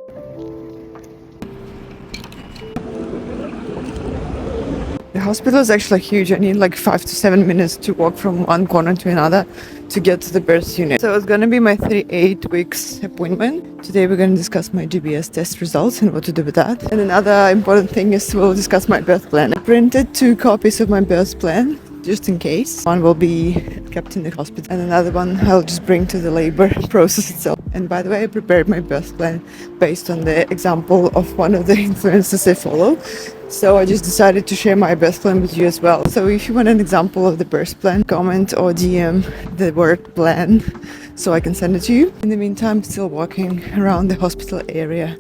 The hospital is actually huge. I need like 5 to 7 minutes to walk from one corner to another to get to the birth unit. So it's gonna be my 38 weeks appointment. Today we're gonna discuss my GBS test results and what to do with that. And another important thing is we'll discuss my birth plan. I printed 2 copies of my birth plan just in case. One will be kept in the hospital and another one I'll just bring to the labor process itself. And by the way, I prepared my birth plan based on the example of one of the influencers I follow. So I just decided to share my birth plan with you as well. So if you want an example of the birth plan, comment or DM the word plan so I can send it to you. In the meantime, still walking around the hospital area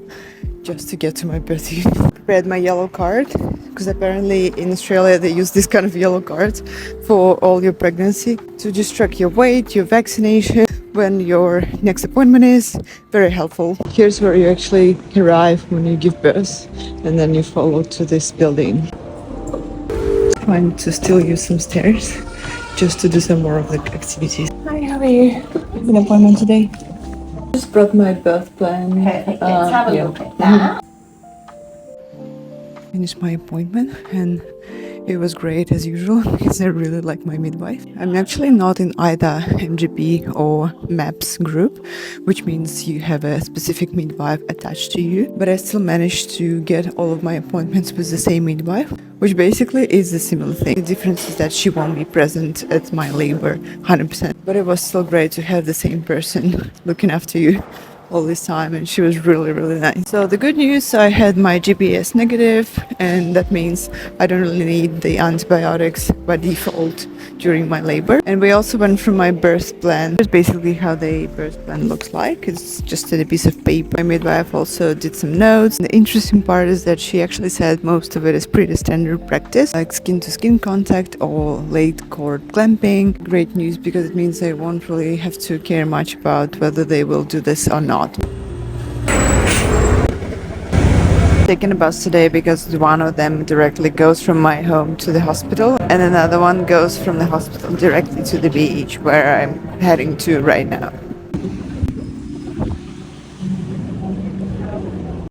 just to get to my birth unit. Prepared my yellow card because apparently in Australia they use this kind of yellow cards for all your pregnancy to just track your weight, your vaccination, when your next appointment is. Very helpful. Here's where you actually arrive when you give birth, and then you follow to this building. Trying to still use some stairs just to do some more of the activities. Hi, how are you? An appointment today? Just brought my birth plan. Perfect. Let's have a look at that. Finished my appointment and it was great as usual because I really like my midwife. I'm actually not in either MGP or MAPS group, which means you have a specific midwife attached to you, but I still managed to get all of my appointments with the same midwife, which basically is a similar thing. The difference is that she won't be present at my labor 100%, but it was still great to have the same person looking after you all this time, and she was really nice. So the good news, I had my GBS negative, and that means I don't really need the antibiotics by default during my labor. And we also went through my birth plan. It's basically how the birth plan looks like. It's just a piece of paper. My midwife also did some notes. The interesting part is that she actually said most of it is pretty standard practice, like skin to skin contact or late cord clamping. Great news, because it means I won't really have to care much about whether they will do this or not. Taken a bus today because one of them directly goes from my home to the hospital and another one goes from the hospital directly to the beach where I'm heading to right now.